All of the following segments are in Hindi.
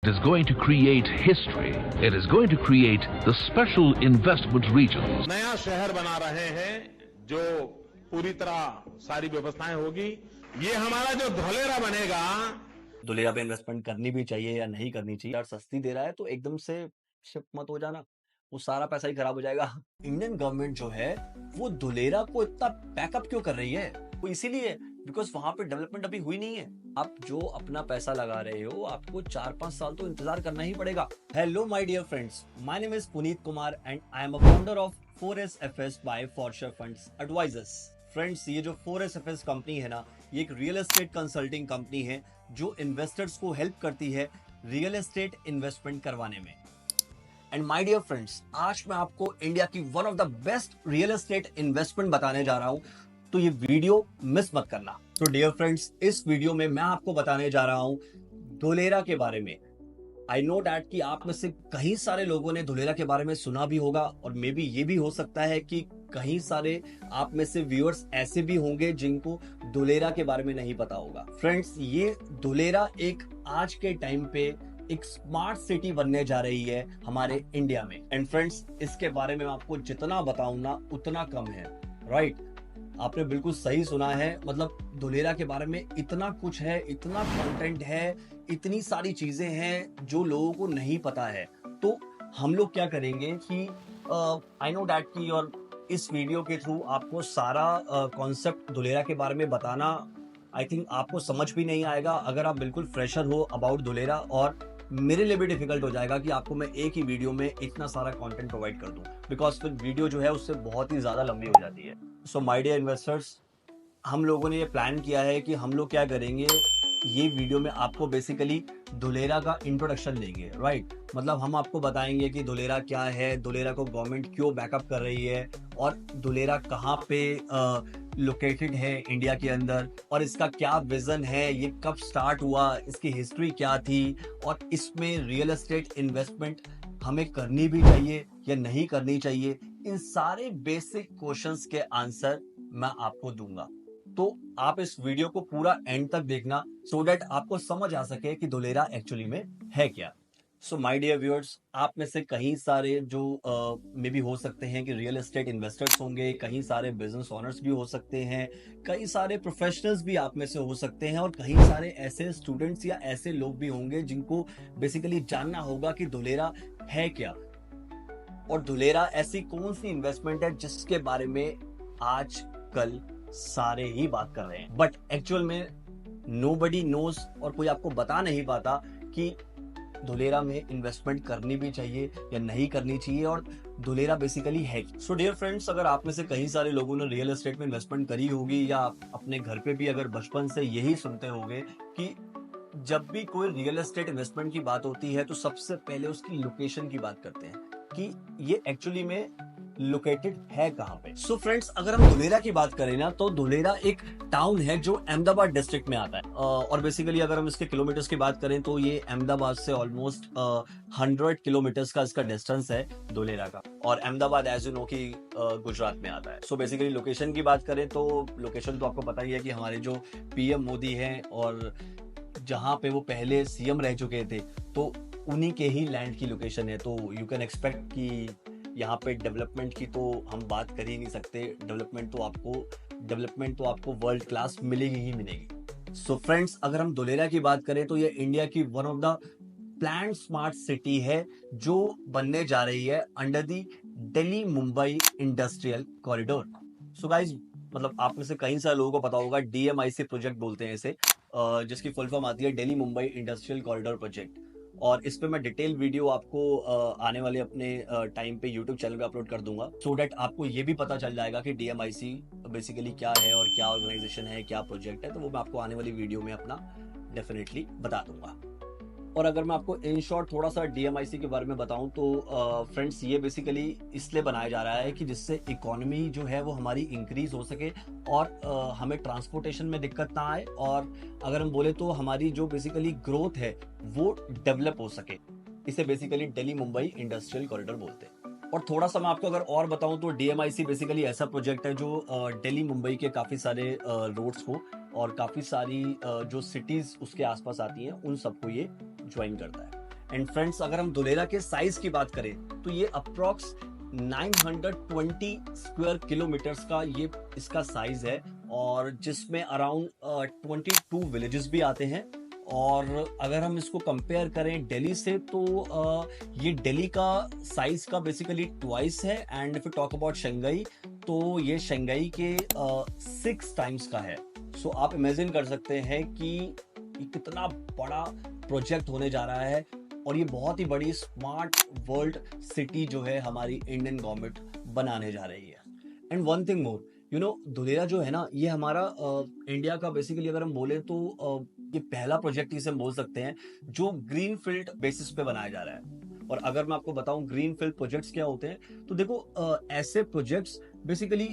is going to create history. It is going to create the special investment regions. नया शहर बना रहे हैं जो पूरी तरह सारी व्यवस्थाएं होगी। ये हमारा जो धोलेरा बनेगा, धोलेरा पे इन्वेस्टमेंट करनी भी चाहिए या नहीं करनी चाहिए। यार सस्ती दे रहा है तो एकदम से शिफ्ट मत हो जाना, वो सारा पैसा ही खराब हो जाएगा। इंडियन गवर्नमेंट जो है वो धोलेरा को इतना बैकअप क्यों कर रही है? वो इसीलिए बिकॉज वहां पे डेवलपमेंट अभी हुई नहीं है। आप जो अपना पैसा लगा रहे हो आपको 4-5 साल तो इंतजार करना ही पड़ेगा। Hello my dear friends, my name is Puneet Kumar and I am a founder of 4SFS by fortune funds advisors. Friends, ये जो 4SFS कंपनी है ना, ये एक रियल एस्टेट कंसल्टिंग कंपनी है जो इन्वेस्टर्स को हेल्प करती है रियल एस्टेट इन्वेस्टमेंट करवाने में। एंड माय डियर फ्रेंड्स, आज मैं आपको इंडिया की one of the best real estate investment बताने जा रहा हूं, तो ये वीडियो मिस मत करना। तो डियर फ्रेंड्स, इस वीडियो में मैं आपको बताने जा रहा हूं धोलेरा के बारे में। आई नो डैट कि आप में से कई सारे लोगों ने धोलेरा के बारे में सुना भी होगा और मे बी ये भी हो सकता है कि कई सारे आप में से व्यूअर्स ऐसे भी होंगे जिनको धोलेरा के बारे में नहीं पता होगा। फ्रेंड्स, ये धोलेरा एक आज के टाइम पे एक स्मार्ट सिटी बनने जा रही है हमारे इंडिया में। एंड फ्रेंड्स, इसके बारे में आपको जितना बताऊं ना उतना कम है। राइट, आपने बिल्कुल सही सुना है। मतलब धोलेरा के बारे में इतना कुछ है, इतना कंटेंट है, इतनी सारी चीजें हैं जो लोगों को नहीं पता है। तो हम लोग क्या करेंगे कि आई नो डैट की और इस वीडियो के थ्रू आपको सारा कॉन्सेप्ट धोलेरा के बारे में बताना आई थिंक आपको समझ भी नहीं आएगा अगर आप बिल्कुल फ्रेशर हो अबाउट धोलेरा, और मेरे लिए भी डिफिकल्ट हो जाएगा कि आपको मैं एक ही वीडियो में इतना सारा कंटेंट प्रोवाइड कर दूं, बिकॉज फिर वीडियो जो है उससे बहुत ही ज्यादा लंबी हो जाती है। सो माय डियर इन्वेस्टर्स, हम लोगों ने ये प्लान किया है कि हम लोग क्या करेंगे, ये वीडियो में आपको बेसिकली धोलेरा का इंट्रोडक्शन देंगे। राइट, मतलब हम आपको बताएंगे कि धोलेरा क्या है, धोलेरा को गवर्नमेंट क्यों बैकअप कर रही है, और धोलेरा कहाँ पे लोकेटेड है इंडिया के अंदर, और इसका क्या विजन है, ये कब स्टार्ट हुआ, इसकी हिस्ट्री क्या थी, और इसमें रियल एस्टेट इन्वेस्टमेंट हमें करनी भी चाहिए या नहीं करनी चाहिए। इन सारे बेसिक क्वेश्चंस के आंसर मैं आपको दूंगा। तो आप इस वीडियो को पूरा एंड तक देखना सो दैट आपको समझ आ सके कि धोलेरा एक्चुअली में है क्या। सो माय डियर व्यूअर्स, आप में से कई सारे जो मे बी हो सकते हैं कि रियल एस्टेट इन्वेस्टर्स होंगे, कई सारे बिजनेस ओनर्स भी हो सकते हैं, कई सारे प्रोफेशनल्स भी आप में से हो सकते हैं, और कई सारे ऐसे स्टूडेंट्स या ऐसे लोग भी होंगे जिनको बेसिकली जानना होगा कि धोलेरा है क्या, और धोलेरा ऐसी कौन सी इन्वेस्टमेंट है जिसके बारे में आज कल सारे ही बात कर रहे हैं, बट एक्चुअल में नोबडी नोज, और कोई आपको बता नहीं पाता कि धोलेरा में इन्वेस्टमेंट करनी भी चाहिए या नहीं करनी चाहिए, और धोलेरा बेसिकली है। सो डियर फ्रेंड्स, अगर आप में से कई सारे लोगों ने रियल एस्टेट में इन्वेस्टमेंट करी होगी, या आप अपने घर पे भी अगर बचपन से यही सुनते होंगे कि जब भी कोई रियल एस्टेट इन्वेस्टमेंट की बात होती है तो सबसे पहले उसकी लोकेशन की बात करते हैं कि ये एक्चुअली में लोकेटेड है कहां पे। सो फ्रेंड्स, अगर हम धोलेरा की बात करें ना, तो धोलेरा एक टाउन है जो अहमदाबाद डिस्ट्रिक्ट में आता है, और बेसिकली अगर हम इसके किलोमीटर्स की बात करें तो ये अहमदाबाद से ऑलमोस्ट 100 किलोमीटर्स का इसका डिस्टेंस है धोलेरा का, और अहमदाबाद एज यू नो कि गुजरात में आता है। सो बेसिकली लोकेशन की बात करें तो लोकेशन तो आपको पता ही है कि हमारे जो पीएम मोदी हैं और जहां पे वो पहले सीएम रह चुके थे, तो उन्हीं के ही लैंड की लोकेशन है। तो यू कैन एक्सपेक्ट कि यहाँ पे डेवलपमेंट की तो हम बात कर ही नहीं सकते। डेवलपमेंट तो आपको वर्ल्ड क्लास मिलेगी ही मिलेगी। सो फ्रेंड्स, अगर हम धोलेरा की बात करें तो ये इंडिया की one of the planned smart city है जो बनने जा रही है under the Delhi Mumbai industrial corridor. So guys, मतलब आप में से कई सारे लोगों को पता होगा DMIC प्रोजेक्ट बोलते हैं इसे, जिसकी फुल फॉर्म आती है Delhi Mumbai industrial corridor project. और इस पे मैं डिटेल वीडियो आपको आने वाले अपने टाइम पे यूट्यूब चैनल पे अपलोड कर दूंगा, सो डैट आपको ये भी पता चल जाएगा कि DMIC बेसिकली क्या है और क्या ऑर्गेनाइजेशन है, क्या प्रोजेक्ट है। तो वो मैं आपको आने वाली वीडियो में अपना डेफिनेटली बता दूंगा। और अगर मैं आपको इन शॉर्ट थोड़ा सा DMIC के बारे में बताऊं तो फ्रेंड्स, ये बेसिकली इसलिए बनाया जा रहा है कि जिससे इकोनॉमी जो है वो हमारी इंक्रीज हो सके, और हमें ट्रांसपोर्टेशन में दिक्कत ना आए, और अगर हम बोले तो हमारी जो बेसिकली ग्रोथ है वो डेवलप हो सके। इसे basically Delhi Mumbai industrial corridor बोलते हैं। और थोड़ा सा मैं आपको अगर और बताऊं तो DMIC बेसिकली ऐसा प्रोजेक्ट है जो दिल्ली मुंबई के काफ़ी सारे रोड्स को और काफ़ी सारी जो सिटीज़ उसके आसपास आती हैं उन सबको ये ज्वाइन करता है। एंड फ्रेंड्स, अगर हम धुलेरा के साइज की बात करें तो ये अप्रोक्स 920 स्क्वायर किलोमीटर्स का ये इसका साइज है, और जिसमें अराउंड 22 विलेजेस भी आते हैं। और अगर हम इसको कंपेयर करें दिल्ली से तो ये दिल्ली का साइज का बेसिकली ट्वाइस है, and if you talk about Shanghai तो ये शंघाई के 6 टाइम्स का है। सो आप इमेजिन कर सकते हैं कि ये कितना बड़ा प्रोजेक्ट होने जा रहा है, और ये बहुत ही बड़ी स्मार्ट वर्ल्ड सिटी जो है हमारी इंडियन गवर्नमेंट बनाने जा रही है। And one thing more, Dholera जो है ना, ये हमारा इंडिया का बेसिकली अगर हम बोले तो ये पहला प्रोजेक्ट इसे हम बोल सकते हैं जो ग्रीन फील्ड बेसिस पे बनाया जा रहा है। और अगर मैं आपको बताऊं ग्रीन फील्ड प्रोजेक्ट्स क्या होते हैं, तो देखो ऐसे प्रोजेक्ट्स बेसिकली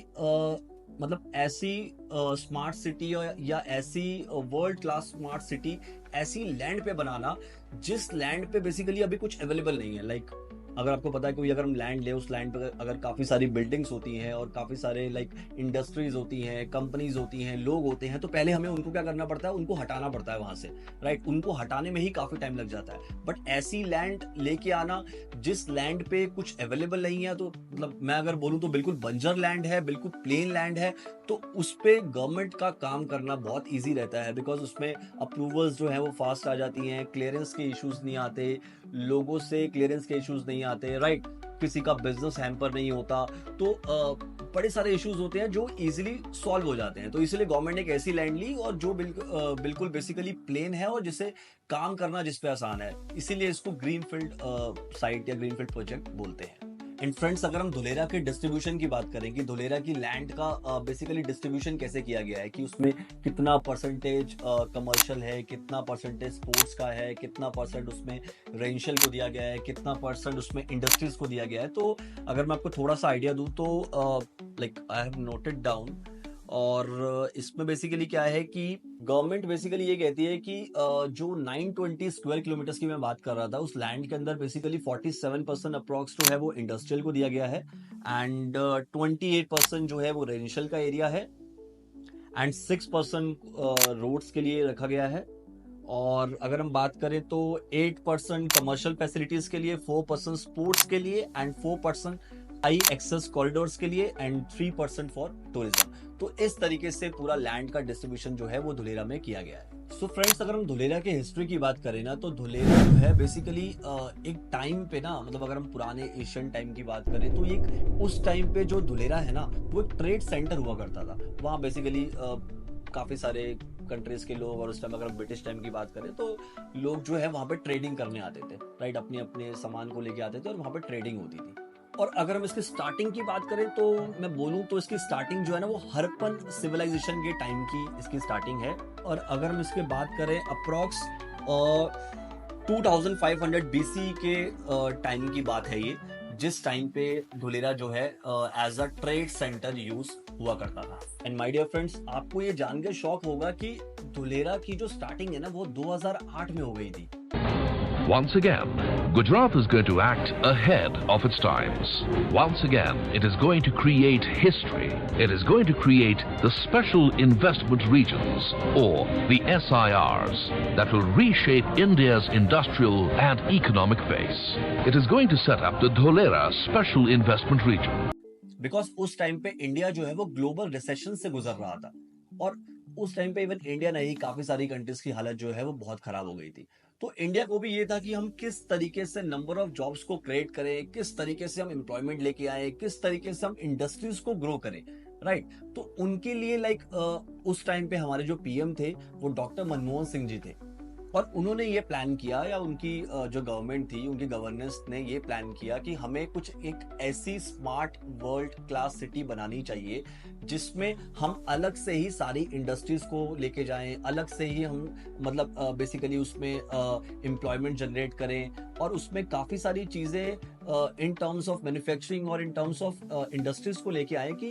मतलब ऐसी स्मार्ट सिटी या ऐसी वर्ल्ड क्लास स्मार्ट सिटी ऐसी लैंड पे बनाना जिस लैंड पे बेसिकली अभी कुछ अवेलेबल नहीं है। लाइक अगर आपको पता है कोई अगर हम लैंड ले, उस लैंड पे अगर काफी सारी बिल्डिंग्स होती हैं और काफी सारे लाइक इंडस्ट्रीज होती हैं, कंपनीज होती हैं, लोग होते हैं, तो पहले हमें उनको क्या करना पड़ता है, उनको हटाना पड़ता है वहां से, राइट। उनको हटाने में ही काफी टाइम लग जाता है। बट ऐसी लैंड लेके आना जिस लैंड पे कुछ अवेलेबल नहीं है, तो मतलब मैं अगर बोलूँ तो बिल्कुल बंजर लैंड है, बिल्कुल प्लेन लैंड है, तो उस पे गवर्नमेंट का काम करना बहुत ईजी रहता है, बिकॉज उसमें अप्रूवल्स जो है वो फास्ट आ जाती हैं, क्लियरेंस के इश्यूज नहीं आते, लोगों से क्लियरेंस के इश्यूज नहीं आते, राइट। किसी का बिजनेस हैम्पर नहीं होता, तो बड़े सारे इश्यूज होते हैं जो इजीली सॉल्व हो जाते हैं। तो इसलिए गवर्नमेंट ने एक ऐसी लैंड ली और जो बिल्कुल बेसिकली प्लेन है और जिसे काम करना जिस पे आसान है, इसीलिए इसको ग्रीन फील्ड साइट या ग्रीन फील्ड प्रोजेक्ट बोलते हैं। एंड फ्रेंड्स, अगर हम धुलेरा के डिस्ट्रीब्यूशन की बात करें कि धुलेरा की लैंड का बेसिकली डिस्ट्रीब्यूशन कैसे किया गया है, कि उसमें कितना परसेंटेज कमर्शियल है, कितना परसेंटेज स्पोर्ट्स का है, कितना परसेंट उसमें रेजिडेंशियल को दिया गया है, कितना परसेंट उसमें इंडस्ट्रीज को दिया गया है। तो अगर मैं आपको थोड़ा सा आइडिया दूं तो like I have noted down, और इसमें बेसिकली क्या है कि गवर्नमेंट बेसिकली ये कहती है कि जो 920 स्क्वायर किलोमीटर्स की मैं बात कर रहा था, उस लैंड के अंदर बेसिकली 47% अप्रॉक्स जो है वो इंडस्ट्रियल को दिया गया है, एंड 28% जो है वो रेजिडेंशियल का एरिया है, एंड 6% रोड्स के लिए रखा गया है। और अगर हम बात करें तो 8% कमर्शियल फैसिलिटीज के लिए, 4% स्पोर्ट्स के लिए, एंड 4% हाई एक्सेस कॉरिडोर्स के लिए, एंड 3% फॉर टूरिज्म। तो इस तरीके से पूरा लैंड का डिस्ट्रीब्यूशन जो है वो धुलेरा में किया गया है। सो फ्रेंड्स, अगर हम धुलेरा के हिस्ट्री की बात करें ना, तो धुलेरा जो है बेसिकली एक टाइम पे ना, मतलब अगर हम पुराने एशियन टाइम की बात करें तो एक उस टाइम पे जो धुलेरा है ना, वो एक ट्रेड सेंटर हुआ करता था। वहाँ बेसिकली काफी सारे कंट्रीज के लोग, और उस टाइम अगर ब्रिटिश टाइम की बात करें तो लोग जो है वहाँ पे ट्रेडिंग करने आते थे, राइट। अपने अपने सामान को लेके आते थे और वहाँ पे ट्रेडिंग होती थी। और अगर हम इसकी स्टार्टिंग की बात करें तो मैं बोलूं तो इसकी स्टार्टिंग जो है ना वो हड़प्पन सिविलाइजेशन के टाइम की इसकी स्टार्टिंग है। और अगर हम इसके बात करें अप्रॉक्स 2500 BC के टाइम की बात है ये, जिस टाइम पे धुलेरा जो है as a trade centre use हुआ करता था। एंड माय डियर फ्रेंड्स, आपको ये जानकर शौक होगा कि धुलेरा की जो स्टार्टिंग है ना वो 2008 में हो गई थी। Once again, Gujarat is going to act ahead of its times. Once again, it is going to create history. It is going to create the Special Investment Regions, or the SIRs, that will reshape India's industrial and economic base. It is going to set up the Dholera Special Investment Region. Because उस टाइम पे इंडिया जो है वो ग्लोबल रिसेशन से गुजर रहा था, और उस टाइम पे इवन इंडिया नहीं, काफी सारी कंट्रीज की हालत जो है वो बहुत खराब हो गई थी। तो इंडिया को भी ये था कि हम किस तरीके से नंबर ऑफ जॉब्स को क्रिएट करें, किस तरीके से हम एम्प्लॉयमेंट लेके आए, किस तरीके से हम इंडस्ट्रीज को ग्रो करें, राइट। तो उनके लिए उस टाइम पे हमारे जो पीएम थे वो डॉक्टर मनमोहन सिंह जी थे, और उन्होंने ये प्लान किया, या उनकी जो गवर्नमेंट थी, उनकी गवर्नेंस ने ये प्लान किया कि हमें कुछ एक ऐसी स्मार्ट वर्ल्ड क्लास सिटी बनानी चाहिए जिसमें हम अलग से ही सारी इंडस्ट्रीज को लेके जाएं, अलग से ही हम मतलब बेसिकली उसमें एम्प्लॉयमेंट जनरेट करें, और उसमें काफ़ी सारी चीज़ें इन टर्म्स ऑफ मैन्युफैक्चरिंग और इन टर्म्स ऑफ इंडस्ट्रीज को लेके आए कि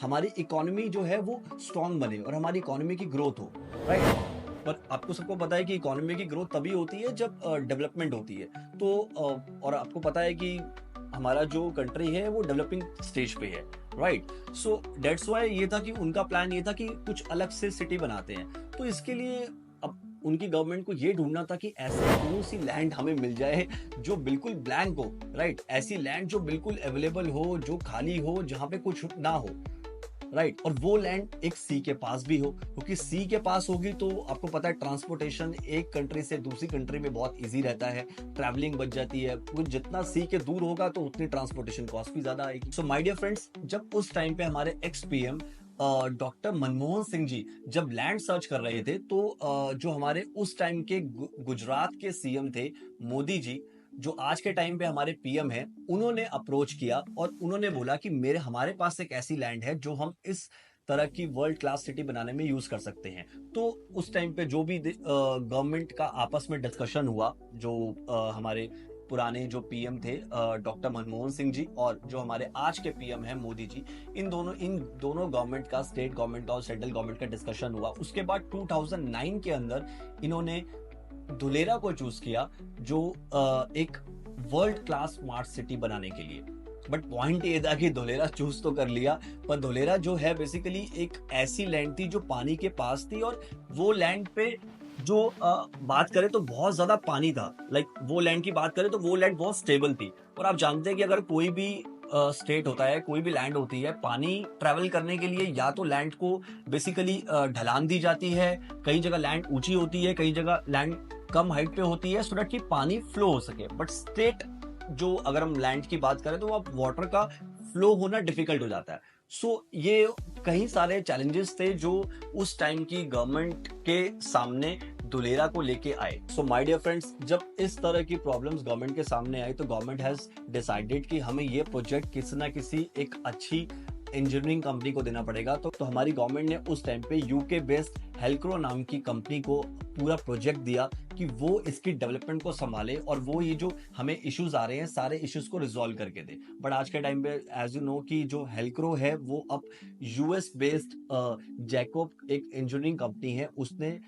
हमारी इकोनॉमी जो है वो स्ट्रांग बने और हमारी इकोनॉमी की ग्रोथ हो, राइट। पर आपको सबको पता है कि इकोनॉमी की ग्रोथ तभी होती है जब डेवलपमेंट होती है। तो और आपको पता है कि हमारा जो कंट्री है वो डेवलपिंग स्टेज पे है, राइट। सो दैट्स व्हाई ये था कि उनका प्लान ये था कि कुछ अलग से सिटी बनाते हैं। तो इसके लिए अब उनकी गवर्नमेंट को ये ढूंढना था कि ऐसी कौन सी लैंड हमें मिल जाए जो बिल्कुल ब्लैंक हो, राइट, ऐसी लैंड जो बिल्कुल अवेलेबल हो, जो खाली हो, जहां पे कुछ ना हो, राइट, और वो लैंड एक सी के पास भी हो, क्योंकि सी के पास होगी तो आपको पता है ट्रांसपोर्टेशन एक कंट्री से दूसरी कंट्री में बहुत इजी रहता है, ट्रैवलिंग बच जाती है, क्योंकि जितना सी के दूर होगा तो उतनी ट्रांसपोर्टेशन कॉस्ट भी ज्यादा आएगी। सो माय डियर फ्रेंड्स, जब उस टाइम पे हमारे ex PM doctor Manmohan Singh ji जब लैंड सर्च कर रहे थे, तो जो हमारे उस टाइम के गुजरात के सीएम थे मोदी जी, जो आज के टाइम पे हमारे पीएम हैं, उन्होंने अप्रोच किया और उन्होंने बोला कि हमारे पास एक ऐसी लैंड है जो हम इस तरह की वर्ल्ड क्लास सिटी बनाने में यूज कर सकते हैं। तो उस टाइम पे जो भी गवर्नमेंट का आपस में डिस्कशन हुआ, जो हमारे पुराने जो पीएम थे डॉक्टर मनमोहन सिंह जी और जो हमारे आज के पीएम हैं मोदी जी, इन दोनों गवर्नमेंट का, स्टेट गवर्नमेंट का और सेंट्रल गवर्नमेंट का डिस्कशन हुआ। उसके बाद 2009 के अंदर इन्होंने धुलेरा को चूज किया जो एक वर्ल्ड क्लास स्मार्ट सिटी बनाने के लिए। बट पॉइंट ये था कि धुलेरा चूज तो कर लिया, पर धुलेरा जो है बेसिकली एक ऐसी लैंड थी जो पानी के पास थी, और वो लैंड पे जो बात करें तो बहुत ज्यादा पानी था। लाइक वो लैंड की बात करें तो वो लैंड बहुत स्टेबल थी। और आप जानते हैं कि अगर कोई भी स्टेट होता है, कोई भी लैंड होती है, पानी ट्रेवल करने के लिए या तो लैंड को बेसिकली ढलान दी जाती है, कई जगह लैंड ऊंची होती है, कई जगह लैंड कम हाइट पे होती है, सो दैट कि पानी फ्लो हो सके। बट स्टेट जो अगर हम लैंड की बात करें तो अब वाटर का फ्लो होना डिफिकल्ट हो जाता है। सो ये कई सारे चैलेंजेस थे जो उस टाइम की गवर्नमेंट के सामने धुलेरा को लेके आए। सो माय डियर फ्रेंड्स, जब इस तरह की प्रॉब्लम्स गवर्नमेंट के सामने आई तो गवर्नमेंट हैज डिसाइडेड कि हमें ये प्रोजेक्ट किसी ना किसी एक अच्छी इंजीनियरिंग कंपनी को देना पड़ेगा। तो हमारी गवर्नमेंट ने उस टाइम पे यूके बेस्ड हेल्क्रो नाम की कंपनी को पूरा प्रोजेक्ट दिया कि वो इसकी डेवलपमेंट को संभाले और वो ये जो हमें इश्यूज आ रहे हैं सारे इश्यूज को रिजॉल्व करके दे। बट आज के टाइम पे एज यू नो कि जो हेल्क्रो है वो अब यूएस बेस्ड जैकोब एक इंजीनियरिंग कंपनी है, उसने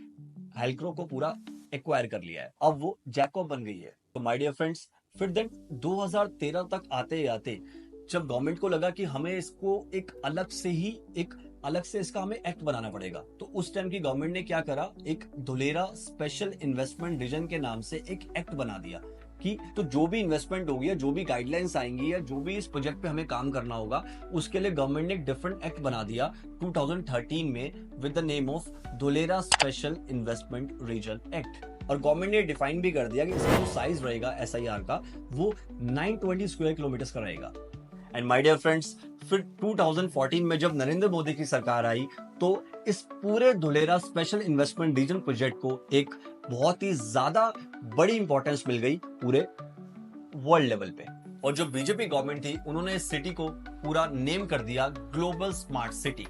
हेल्क्रो को पूरा एक्वायर कर लिया है, अब वो जैकोब बन गई है। तो माय डियर फ्रेंड्स, फिर देन 2013 तक आते आते जब गवर्नमेंट को लगा कि हमें इसको एक अलग से इसका हमें एक्ट बनाना पड़ेगा, तो उस टाइम की गवर्नमेंट ने क्या करा, एक धुलेरा स्पेशल इन्वेस्टमेंट रीजन के नाम से एक एक्ट बना दिया कि तो जो भी इन्वेस्टमेंट होगी या जो भी गाइडलाइंस आएंगी या जो भी इस प्रोजेक्ट पे हमें काम करना होगा, उसके लिए गवर्नमेंट ने एक डिफरेंट एक्ट बना दिया 2013 में with the name of Dholera special investment region act. और गवर्नमेंट ने डिफाइन भी कर दिया कि इसका जो साइज रहेगा SIR का वो 920 स्क्वायर किलोमीटर का रहेगा। एंड माय डियर फ्रेंड्स, फिर 2014 में जब नरेंद्र मोदी की सरकार आई तो इस पूरे Dholera special investment region project को एक बहुत ही ज्यादा बड़ी इंपॉर्टेंस मिल गई पूरे वर्ल्ड लेवल पे। और जो बीजेपी गवर्नमेंट थी उन्होंने इस सिटी को पूरा नेम कर दिया ग्लोबल स्मार्ट सिटी,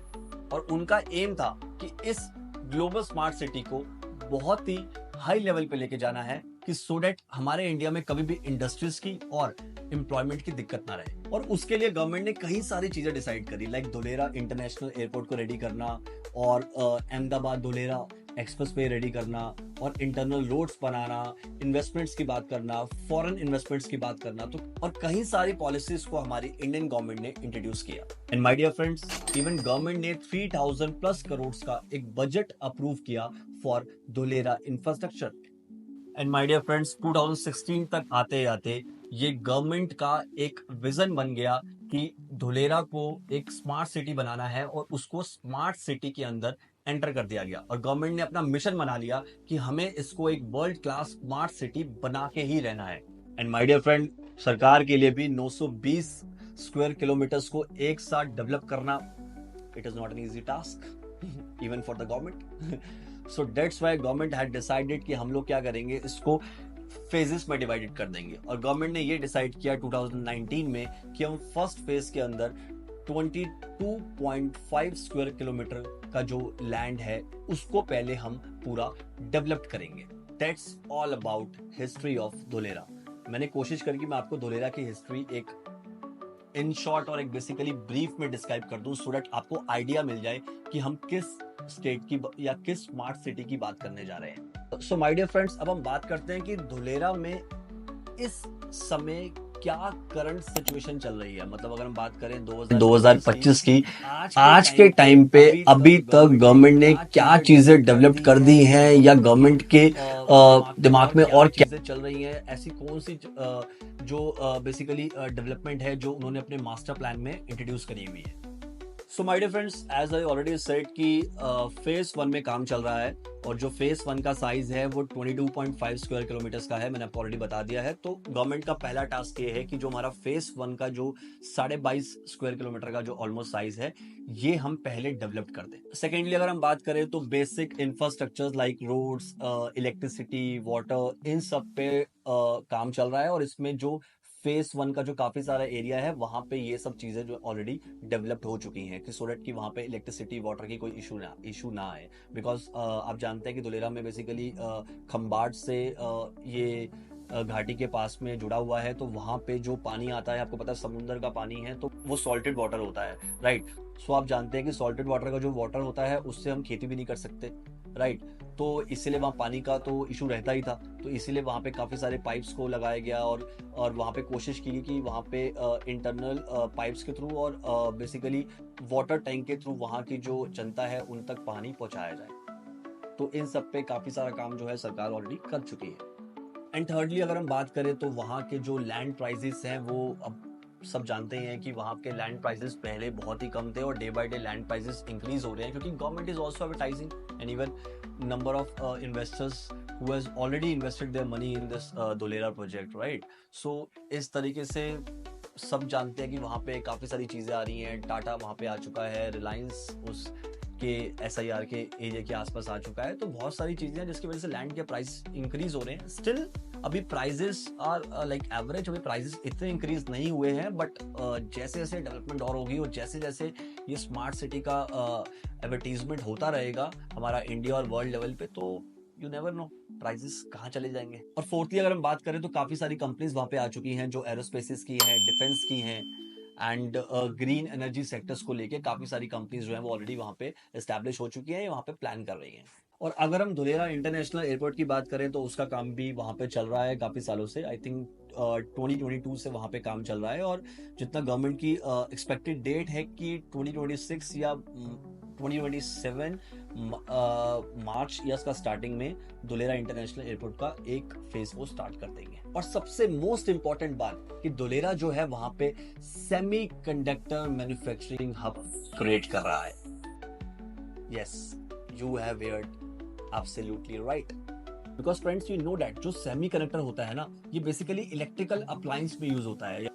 और उनका एम था कि इस ग्लोबल स्मार्ट सिटी को बहुत ही हाई लेवल पे लेके जाना है कि सो डेट हमारे इंडिया में कभी भी इंडस्ट्रीज की और एम्प्लॉयमेंट की दिक्कत ना रहे। और उसके लिए गवर्नमेंट ने कई सारी चीजें डिसाइड करी, लाइक धुलेरा इंटरनेशनल एयरपोर्ट को रेडी करना और Ahmedabad Dholera express way ready करना और इंटरनल रोड्स बनाना, इन्वेस्टमेंट्स की बात करना, फॉरेन इन्वेस्टमेंट्स की बात करना, तो और कई सारी पॉलिसीज को हमारी इंडियन गवर्नमेंट ने इंट्रोड्यूस किया। And my dear friends, even government ने 3000 प्लस करोड़ का एक बजट अप्रूव किया for Dholera infrastructure. And my dear friends, 2016 तक आते आते ये गवर्नमेंट का एक विजन बन गया कि धुलेरा को एक स्मार्ट सिटी बनाना है और उसको स्मार्ट सिटी के अंदर एंटर कर दिया गया। और गवर्नमेंट ने अपना मिशन बना लिया कि हमें इसको एक वर्ल्ड क्लास स्मार्ट सिटी बना के ही रहना है। एंड माय डियर फ्रेंड, सरकार के लिए भी 920 स्क्वायर किलोमीटर्स को एक साथ डेवलप करना, it is not an easy task even for the government. So that's why government had decided कि हम लोग क्या करेंगे, इसको फेजेस में डिवाइडेड कर देंगे। और गवर्नमेंट ने ये डिसाइड किया 2019 में कि हम फर्स्ट फेज के अंदर 22.5 स्क्वायर किलोमीटर का जो लैंड है उसको पहले हम पूरा डेवलप करेंगे। That's all about history of Dholera. मैंने कोशिश करी कि मैं आपको धुलेरा की हिस्ट्री एक इन शॉर्ट और एक बेसिकली ब्रीफ में डिस्क्राइब कर दूं, सो दैट आपको आइडिया मिल जाए कि हम किस स्टेट की या किस स्मार्ट सिटी की बात करने जा रहे हैं। सो माय डियर फ्रेंड्स, अब हम बात करते हैं कि धुलेरा में इस समय क्या करंट सिचुएशन चल रही है, मतलब अगर हम बात करें 2025 की, आज के टाइम पे अभी तक गवर्नमेंट ने क्या चीजें डेवलप कर दी हैं, या गवर्नमेंट के दिमाग में और क्या चीजें चल रही हैं, ऐसी कौन सी जो बेसिकली डेवलपमेंट है जो उन्होंने अपने मास्टर प्लान में इंट्रोड्यूस करी हुई है। So my dear friends, as I already said कि फेज 1 में काम चल रहा है, और जो फेज 1 का साइज है वो 22.5 स्क्वायर किलोमीटर्स का है, मैंने आपको ऑलरेडी बता दिया है। तो गवर्नमेंट का पहला टास्क ये है कि जो हमारा फेज 1 का जो 22.5 स्क्वायर किलोमीटर का जो ऑलमोस्ट साइज है, ये हम पहले डेवलप कर दें। सेकेंडली अगर हम बात करें तो basic infrastructure like roads, electricity, water, इन सब पे काम चल रहा है, और इसमें जो फेज 1 का जो काफी सारा एरिया है वहां पे ये सब चीजें जो ऑलरेडी डेवलप्ड हो चुकी हैं, कि सो दैट कि वहां पे इलेक्ट्रिसिटी, वाटर की कोई इशू ना आए। बिकॉज आप जानते हैं कि धुलेरा में बेसिकली खंबाट से ये घाटी के पास में जुड़ा हुआ है, तो वहां पे जो पानी आता है, आपको पता है समुद्र का पानी है, तो वो सॉल्टेड वाटर होता है, राइट। सो आप जानते हैं कि सॉल्टेड वाटर का जो वाटर होता है उससे हम खेती भी नहीं कर सकते, राइट। तो इसीलिए वहाँ पानी का तो इशू रहता ही था, तो इसीलिए वहाँ पे काफ़ी सारे पाइप्स को लगाया गया, और वहाँ पे कोशिश की गई कि वहाँ पे इंटरनल पाइप्स के थ्रू और बेसिकली वाटर टैंक के थ्रू वहाँ की जो जनता है उन तक पानी पहुँचाया जाए। तो इन सब पे काफ़ी सारा काम जो है सरकार ऑलरेडी कर चुकी है। एंड थर्डली अगर हम बात करें तो वहाँ के जो लैंड प्राइजेस हैं, वो अब सब जानते हैं कि वहाँ के लैंड प्राइजेस पहले बहुत ही कम थे, और day by day land prices increase हो रहे हैं, क्योंकि government is also advertising, and even number of investors who has already invested their money in this Dholera project, right. So इस तरीके से सब जानते हैं कि वहाँ पे काफ़ी सारी चीज़ें आ रही हैं, टाटा वहाँ पे आ चुका है, रिलायंस उस के SIR के एरिया के आसपास आ चुका है, तो बहुत सारी चीज़ें हैं जिसकी वजह से लैंड के प्राइस इंक्रीज हो रहे हैं। स्टिल अभी प्राइजेस आर लाइक एवरेज, अभी प्राइजेस इतने इंक्रीज नहीं हुए हैं, बट जैसे जैसे डेवलपमेंट और होगी, और जैसे जैसे ये स्मार्ट सिटी का एडवर्टीजमेंट होता रहेगा हमारा इंडिया और वर्ल्ड लेवल पे, तो यू नेवर नो प्राइजेस कहाँ चले जाएंगे। और फोर्थली अगर हम बात करें तो काफ़ी सारी कंपनीज वहाँ पे आ चुकी हैं, जो एरोस्पेसिस की हैं, डिफेंस की हैं, एंड ग्रीन एनर्जी सेक्टर्स को लेके काफ़ी सारी कंपनीज जो हैं वो ऑलरेडी वहाँ पे एस्टैब्लिश हो चुकी हैं, वहाँ पे प्लान कर रही हैं। और अगर हम धुलेरा इंटरनेशनल एयरपोर्ट की बात करें तो उसका काम भी वहाँ पे चल रहा है काफ़ी सालों से, आई थिंक 2022 से वहाँ पे काम चल रहा है, और जितना गवर्नमेंट की एक्सपेक्टेड डेट है कि 2026 या 2027 मार्च या इसका स्टार्टिंग में धुलेरा इंटरनेशनल एयरपोर्ट का एक फेज वो स्टार्ट कर देंगे। और सबसे मोस्ट इंपॉर्टेंट बात कि धुलेरा जो है वहां पे सेमीकंडक्टर मैन्युफैक्चरिंग हब क्रिएट कर रहा है। Yes, you have heard absolutely right, because friends you know that जो सेमीकंडक्टर होता है ना, ये बेसिकली इलेक्ट्रिकल अप्लायंस में यूज होता है,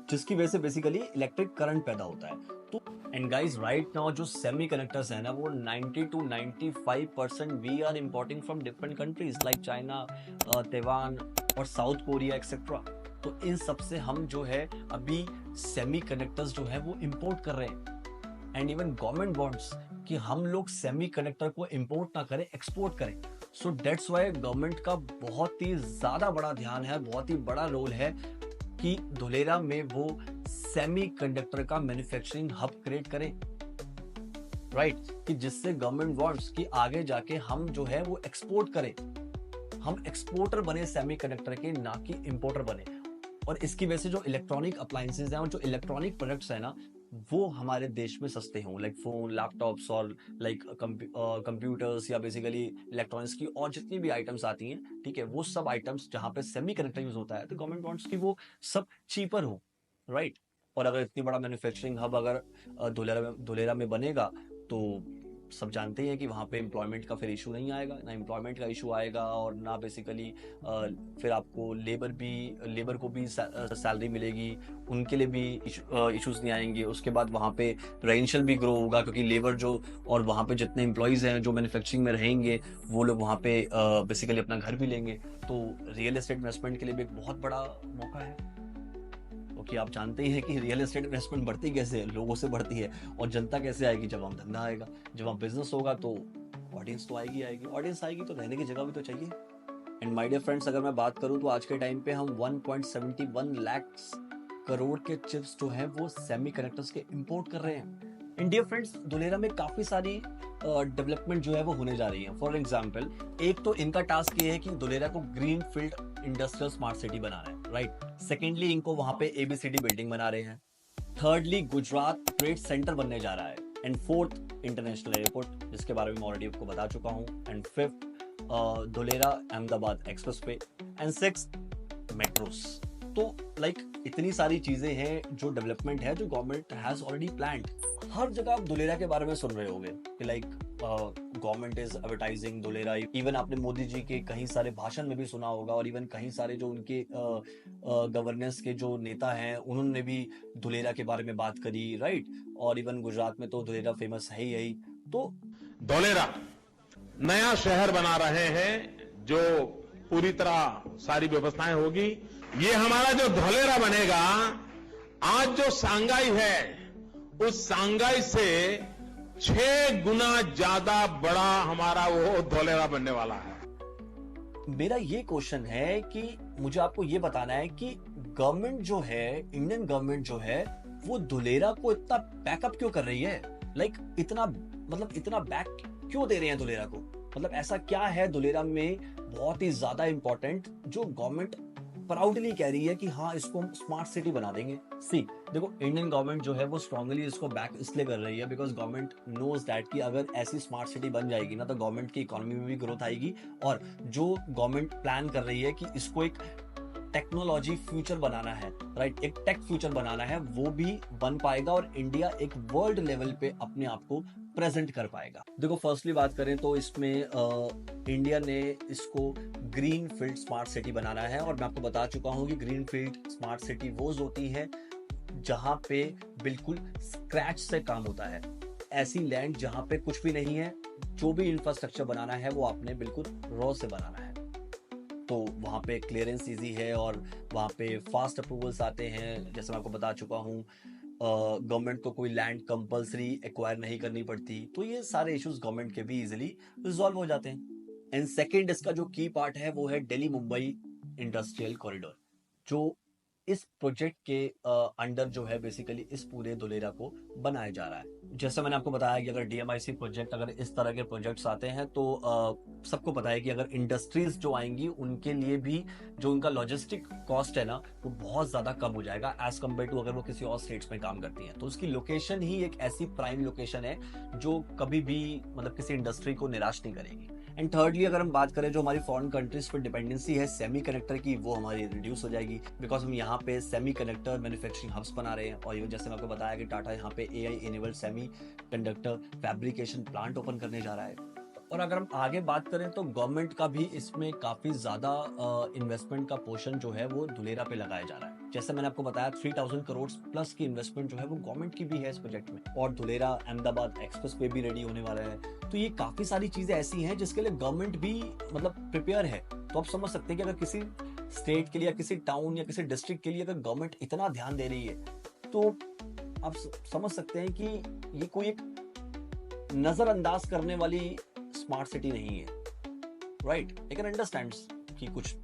जिसकी वजह से बेसिकली इलेक्ट्रिक करंट पैदा होता है। तो एंड गाइस राइट नाउ जो सेमीकंडक्टर्स है ना, वो 90 to 95% we are importing from different countries like China, Taiwan और साउथ कोरिया एक्सेट्रा। तो इन सब से हम जो है अभी सेमीकंडक्टर्स जो है वो इंपोर्ट कर रहे हैं, एंड इवन गवर्नमेंट वांट्स कि हम लोग सेमीकंडक्टर को इंपोर्ट ना करें, एक्सपोर्ट करें। सो दैट्स वाई गवर्नमेंट का बहुत ही ज्यादा बड़ा ध्यान है, बहुत ही बड़ा रोल है कि धुलेरा में वो सेमीकंडक्टर का मैन्युफैक्चरिंग हब क्रिएट करें, राइट, कि जिससे गवर्नमेंट वांट्स कि आगे जाके हम जो है वो एक्सपोर्ट करें, हम एक्सपोर्टर बने सेमीकंडक्टर के, ना कि इंपोर्टर बने। और इसकी वजह से जो इलेक्ट्रॉनिक अप्लायंसेज हैं और जो इलेक्ट्रॉनिक प्रोडक्ट्स हैं ना, वो हमारे देश में सस्ते हों, लाइक फोन, लैपटॉप्स और लाइक कंप्यूटर्स या बेसिकली इलेक्ट्रॉनिक्स की और जितनी भी आइटम्स आती हैं, ठीक है, वो सब आइटम्स जहाँ पे सेमीकंडक्टर यूज होता है, तो गवर्नमेंट वांट्स कि वो सब चीपर हो, राइट। और अगर इतनी बड़ा मैन्युफैक्चरिंग हब अगर धुलेरा में बनेगा, तो सब जानते हैं कि वहाँ पे एम्प्लॉयमेंट का फिर इशू नहीं आएगा, ना एम्प्लॉयमेंट का इशू आएगा, और ना बेसिकली फिर आपको लेबर को भी सैलरी मिलेगी, उनके लिए भी इश्यूज नहीं आएंगे। उसके बाद वहाँ पे रेजिडेंशियल भी ग्रो होगा, क्योंकि लेबर जो और वहाँ पे जितने एम्प्लॉयज़ हैं जो मैन्युफैक्चरिंग में रहेंगे, वो लोग वहाँ पे बेसिकली अपना घर भी लेंगे। तो रियल एस्टेट इन्वेस्टमेंट के लिए भी एक बहुत बड़ा मौका है, क्योंकि आप जानते ही हैं कि रियल एस्टेट इन्वेस्टमेंट बढ़ती कैसे है, लोगों से बढ़ती है, और जनता कैसे आएगी, जब वहाँ धंधा आएगा, जब वहाँ बिजनेस होगा, तो ऑडियंस तो आएगी, ऑडियंस आएगी तो रहने की जगह भी तो चाहिए। एंड माय डियर फ्रेंड्स, अगर मैं बात करूँ तो आज के टाइम पे हम 1.71 लाख करोड़ के चिप्स जो हैं वो सेमीकंडक्टर्स के इंपोर्ट कर रहे हैं, एंड डियर फ्रेंड्स, धुलेरा में काफी सारी डेवलपमेंट जो है वो होने जा रही है। फॉर एग्जाम्पल, एक तो इनका टास्क ये है कि धुलेरा को green field industrial smart city बनाना है, राइट। सेकेंडली, इनको वहां पे एबीसीडी बिल्डिंग बना रहे हैं। थर्डली, गुजरात ट्रेड सेंटर बनने जा रहा है। एंड फोर्थ, इंटरनेशनल एयरपोर्ट, जिसके बारे में मैं ऑलरेडी आपको बता चुका हूँ। And fifth, Dholera Ahmedabad express way. And six, metros. तो इतनी सारी चीजें हैं जो डेवलपमेंट है, जो गवर्नमेंट हैज ऑलरेडी प्लान्ड। हर जगह आप धुलेरा के बारे में सुन रहे होंगे कि government is advertising Dholera. Even आपने मोदी जी के कहीं सारे भाषण में भी सुना होगा, और इवन कहीं सारे जो उनके गवर्नेंस के जो नेता हैं उन्होंने भी धुलेरा के बारे में बात करी, राइट। और इवन गुजरात में तो धुलेरा फेमस है ही यही। तो धोलेरा नया शहर बना रहे हैं जो पूरी तरह सारी व्यवस्थाएं होगी। ये हमारा जो धोलेरा बनेगा, आज जो सांगाई है उस सांगाई से 6 गुना ज्यादा बड़ा हमारा वो धोलेरा बनने वाला है। मेरा ये क्वेश्चन है कि मुझे आपको ये बताना है कि गवर्नमेंट जो है, इंडियन गवर्नमेंट जो है, वो धुलेरा को इतना बैकअप क्यों कर रही है। इतना बैक क्यों दे रहे हैं धुलेरा को। ऐसा क्या है धुलेरा में बहुत ही ज्यादा इंपॉर्टेंट जो गवर्नमेंट प्राउडली कह रही है कि हाँ, इसको हम स्मार्ट सिटी बना देंगे। सी, देखो, इंडियन गवर्नमेंट जो है वो स्ट्रांगली इसको बैक इसलिए कर रही है बिकॉज गवर्नमेंट नोज दैट कि अगर ऐसी स्मार्ट सिटी बन जाएगी ना, तो गवर्नमेंट की इकोनॉमी में भी ग्रोथ आएगी। और जो गवर्नमेंट प्लान कर रही है कि इसको एक टेक्नोलॉजी फ्यूचर बनाना है, राइट, एक टेक फ्यूचर बनाना है, वो भी बन पाएगा और इंडिया एक वर्ल्ड लेवल पे अपने आप को प्रेजेंट कर पाएगा। देखो, फर्स्टली बात करें तो इसमें इंडिया ने इसको ग्रीन फील्ड स्मार्ट सिटी बनाना है। और मैं आपको बता चुका हूं कि ग्रीन फील्ड स्मार्ट सिटी वो होती है जहां पे बिल्कुल स्क्रैच से काम होता है। ऐसी लैंड जहां पे कुछ भी नहीं है, जो भी इंफ्रास्ट्रक्चर बनाना है वो आपने बिल्कुल रॉ से बनाना है। तो वहाँ पे क्लियरेंस इजी है और वहाँ पे फास्ट अप्रूवल्स आते हैं। जैसे मैं आपको बता चुका हूँ, गवर्नमेंट को कोई लैंड कंपल्सरी एक्वायर नहीं करनी पड़ती। तो ये सारे इश्यूज गवर्नमेंट के भी इजीली रिजॉल्व हो जाते हैं। एंड सेकेंड, इसका जो की पार्ट है वो है दिल्ली मुंबई इंडस्ट्रियल कॉरिडोर, जो इस प्रोजेक्ट के अंडर जो है बेसिकली इस पूरे धुलेरा को बनाया जा रहा है। जैसे मैंने आपको बताया कि अगर डीएमआईसी प्रोजेक्ट, अगर इस तरह के प्रोजेक्ट्स आते हैं तो सबको पता है कि अगर इंडस्ट्रीज जो आएंगी उनके लिए भी जो उनका लॉजिस्टिक कॉस्ट है ना, वो बहुत ज्यादा कम हो जाएगा एज कम्पेयर टू अगर वो किसी और स्टेट्स में काम करती हैं। तो उसकी लोकेशन ही एक ऐसी प्राइम लोकेशन है जो कभी भी किसी इंडस्ट्री को निराश नहीं करेगी। एंड थर्डली, अगर हम बात करें जो हमारी फॉरेन कंट्रीज पर डिपेंडेंसी है सेमी कंडक्टर की, वो हमारी रिड्यूस हो जाएगी बिकॉज हम यहाँ पे सेमी कंडक्टर मैन्युफैक्चरिंग हब्स बना रहे हैं। और जैसे मैं आपको बताया कि टाटा यहाँ पे AI enabled semi conductor fabrication plant open करने जा रहा है। और अगर हम आगे बात करें तो गवर्नमेंट का भी इसमें काफी ज्यादा इन्वेस्टमेंट का पोर्शन जो है वो धुलेरा पे लगाया जा रहा है। जैसे मैंने आपको बताया 3000 करोड़ प्लस की इन्वेस्टमेंट जो है वो गवर्नमेंट की भी है इस प्रोजेक्ट में। और धुलेरा अहमदाबाद एक्सप्रेस वे भी रेडी होने वाला है। तो ये काफी सारी चीजें ऐसी हैं जिसके लिए गवर्नमेंट भी प्रिपेयर है। तो आप समझ सकते हैं कि अगर किसी स्टेट के लिए या किसी टाउन या किसी डिस्ट्रिक्ट के लिए अगर गवर्नमेंट इतना ध्यान दे रही है, तो आप समझ सकते हैं कि ये कोई एक नजरअंदाज करने वाली स्मार्ट सिटी नहीं है, राइट। आई कैन अंडरस्टैंड कि कुछ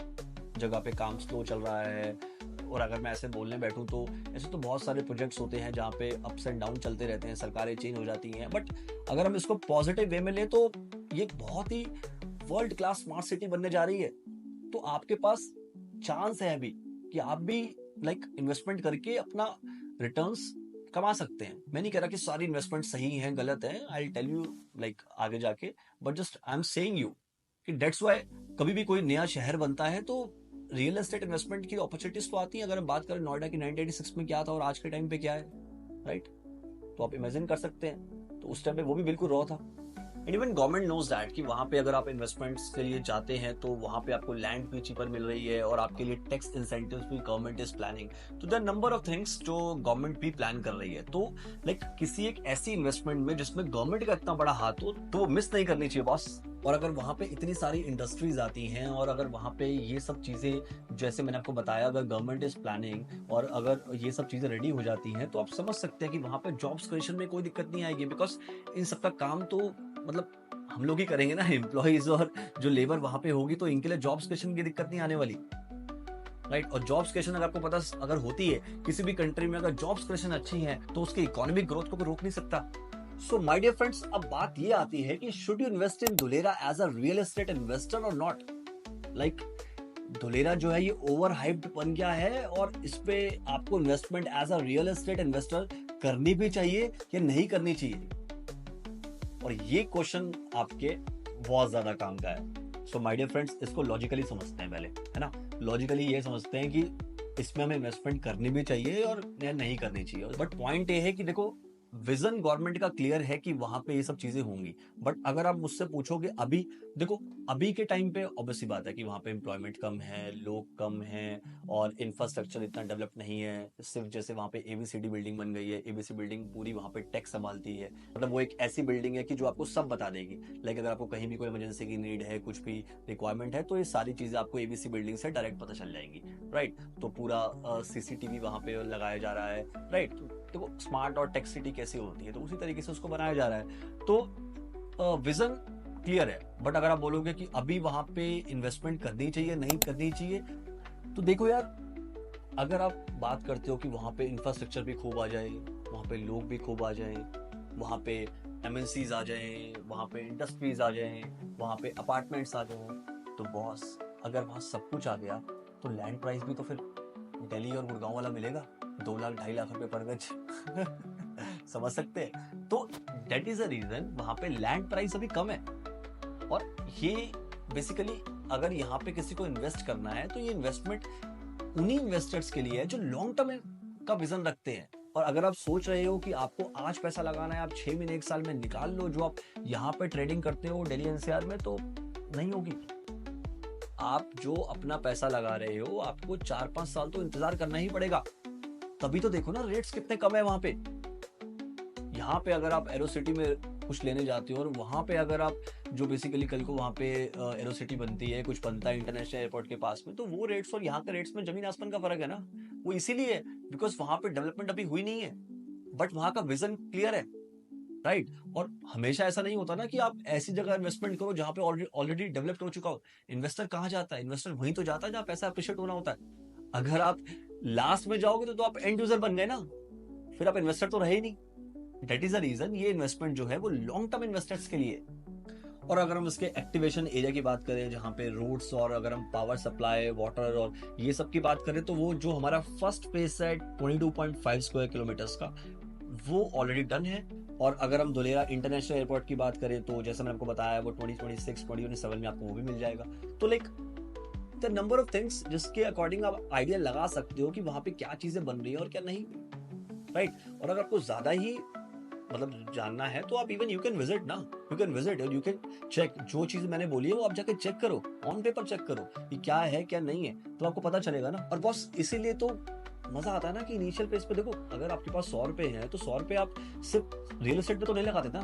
जगह पे काम स्लो चल रहा है। और अगर मैं ऐसे बोलने बैठूं तो ऐसे तो बहुत सारे प्रोजेक्ट्स होते हैं जहाँ पे अप्स एंड डाउन चलते रहते हैं, सरकारें चेंज हो जाती हैं। बट अगर हम इसको पॉजिटिव वे में ले तो ये बहुत ही वर्ल्ड क्लास स्मार्ट सिटी बनने जा रही है। तो आपके पास चांस है अभी कि आप भी इन्वेस्टमेंट करके अपना रिटर्न्स कमा सकते हैं। मैं नहीं कह रहा कि सारी इन्वेस्टमेंट सही है, गलत है, आई विल टेल यू आगे जाके, but just I am saying you कि दैट्स व्हाई कभी भी कोई नया शहर बनता है तो रियल एस्टेट इन्वेस्टमेंट की अपॉर्चुनिटीज तो आती है। अगर हम बात करें नोएडा की 1986 में क्या था और आज के टाइम पे क्या है, राइट, तो आप इमेजिन कर सकते हैं। तो उस टाइम पे वो भी बिल्कुल रॉ था। And even government knows that कि वहां पे अगर आप इन्वेस्टमेंट्स के लिए जाते हैं तो वहां पे आपको लैंड भी चीपर मिल रही है और आपके लिए टैक्स इंसेंटिव्स भी गवर्नमेंट इज प्लानिंग। तो देयर नंबर ऑफ थिंग्स जो गवर्नमेंट भी प्लान कर रही है। तो किसी एक ऐसी इन्वेस्टमेंट में जिसमें गवर्नमेंट का इतना बड़ा हाथ हो तो मिस नहीं करनी चाहिए बॉस। और अगर वहां पे इतनी सारी इंडस्ट्रीज आती हैं और अगर वहां पे ये सब चीजें जैसे मैंने आपको बताया, अगर गवर्नमेंट इज प्लानिंग और अगर ये सब चीजें रेडी हो जाती हैं तो आप समझ सकते हैं कि वहां पे जॉब्स क्रिएशन में कोई दिक्कत नहीं आएगी। बिकॉज इन सबका काम तो हम लोग ही करेंगे ना, एम्प्लॉइज और जो लेबर वहां पे होगी, तो इनके लिए जॉब्स क्रिएशन की दिक्कत नहीं आने वाली, राइट। और जॉब्स क्रिएशन अगर आपको पता अगर होती है किसी भी कंट्री में, अगर जॉब्स क्रिएशन अच्छी है तो उसकी इकोनॉमिक ग्रोथ को कोई रोक नहीं सकता। सो माय डियर फ्रेंड्स, अब बात ये आती है कि should you invest in Dholera as a real estate investor और नॉट। लाइक धुलेरा जो है ये ओवर हाइप्ड बन गया है और इस पे आपको investment as a real estate investor करनी भी चाहिए या नहीं करनी चाहिए। और ये क्वेश्चन आपके बहुत ज्यादा काम का है। सो माय डियर फ्रेंड्स, इसको लॉजिकली समझते हैं पहले, है ना। लॉजिकली ये समझते हैं कि इसमें हमें इन्वेस्टमेंट करनी भी चाहिए और नहीं करनी चाहिए। बट पॉइंट ये है कि देखो, विजन गवर्नमेंट का क्लियर है कि वहां पे ये सब चीजें होंगी। बट अगर आप मुझसे पूछोगे अभी, देखो अभी के टाइम पे ऑब्वियसली बात है कि वहां पे एम्प्लॉयमेंट कम है, लोग कम हैं और इंफ्रास्ट्रक्चर इतना डेवलप नहीं है। सिर्फ जैसे वहां पे एबीसीडी बिल्डिंग बन गई है, एबीसी बिल्डिंग पूरी वहां पे टेक संभालती है। मतलब वो एक ऐसी बिल्डिंग है कि जो आपको सब बता देगी। लाइक अगर आपको कहीं भी कोई इमरजेंसी की नीड है, कुछ भी रिक्वायरमेंट है, तो ये सारी चीजें आपको एबीसी बिल्डिंग से डायरेक्ट पता चल जाएंगी, राइट। तो पूरा सीसीटीवी वहां पे लगाया जा रहा है, राइट। देखो स्मार्ट और टेक सिटी कैसी होती है, तो उसी तरीके से उसको बनाया जा रहा है। तो विजन क्लियर है। बट अगर आप बोलोगे कि अभी वहां पे इन्वेस्टमेंट करनी चाहिए नहीं करनी चाहिए, तो देखो यार, अगर आप बात करते हो कि वहां पे इंफ्रास्ट्रक्चर भी खूब आ जाए, वहां पे लोग भी खूब आ जाए, वहां पे एमएनसीज आ जाए, वहां पे इंडस्ट्रीज आ जाए, वहां पे अपार्टमेंट्स आ जाए, तो बॉस अगर वहां सब कुछ आ गया तो लैंड प्राइस भी तो फिर दिल्ली और गुड़गांव वाला मिलेगा, 2 लाख 2.5 लाख रुपए पर गज। समझ सकते हैं। तो दैट इज अ रीजन वहां पे लैंड प्राइस अभी कम है। और ये बेसिकली अगर यहाँ पे किसी को इन्वेस्ट करना है तो ये इन्वेस्टमेंट उन्हीं इन्वेस्टर्स के लिए है जो लॉन्ग टर्म का विजन रखते हैं। और अगर आप सोच रहे हो कि आपको आज पैसा लगाना है, आप 6 महीने 1 साल में निकाल लो जो आप यहाँ पे ट्रेडिंग करते हो दिल्ली एनसीआर में, तो नहीं होगी। आप जो अपना पैसा लगा रहे हो, आपको 4-5 साल तो इंतजार करना ही पड़ेगा। तभी तो देखो ना रेट्स कितने कम है वहां पे। यहाँ पे अगर आप एरोसिटी में कुछ लेने जाते हो और वहां पे अगर आप जो बेसिकली कल को वहां पे एरोसिटी बनती है, कुछ बनता है इंटरनेशनल एयरपोर्ट के पास में, तो वो रेट्स और यहाँ के रेट्स में जमीन आसमान का फर्क है ना। वो इसीलिए है बिकॉज वहां पे डेवलपमेंट अभी हुई नहीं है, बट वहां का विजन क्लियर है, राइट। और हमेशा ऐसा नहीं होता ना कि आप ऐसी जगह इन्वेस्टमेंट करो जहां पे ऑलरेडी डेवलप्ड हो चुका हो। इन्वेस्टर कहाँ जाता है? इन्वेस्टर वहीं तो जाता है जहां पैसा अप्रिशिएट होना होता है। अगर आप लास्ट में जाओगे तो आप एंड यूजर बन गए ना, फिर आप इन्वेस्टर तो रहे ही नहीं। दैट इज द रीजन ये इन्वेस्टमेंट जो है वो लॉन्ग टर्म इन्वेस्टर्स के लिए। और अगर हम इसके एक्टिवेशन एरिया की बात करें, जहां पे रोड्स और अगर हम पावर सप्लाई, वाटर और ये सब की बात करें, तो वो जो हमारा फर्स्ट फेज है 22.5 स्क्वायर किलोमीटर्स का, वो ऑलरेडी डन है। और अगर हम धुलेरा इंटरनेशनल एयरपोर्ट की बात करें तो जैसे मैंने आपको बताया वो 2026-2027 में आपको वो भी मिल जाएगा। तो like the number of things जिसके अकॉर्डिंग आप आइडिया लगा सकते हो कि वहां पे क्या चीजें बन रही है और क्या नहीं, राइट। और अगर आपको ज्यादा ही मतलब जानना है तो आप इवन यू कैन विजिट और यू कैन चेक। जो चीज मैंने बोली है वो आप जाके चेक करो, ऑन पेपर चेक करो कि क्या है क्या नहीं है, तो आपको पता चलेगा ना। और बॉस इसीलिए तो मजा आता है ना कि इनिशियल पेज पे देखो, अगर आपके पास 100 रुपए है तो 100 रुपए आप सिर्फ रियल एस्टेट पे तो नहीं लगाते ना।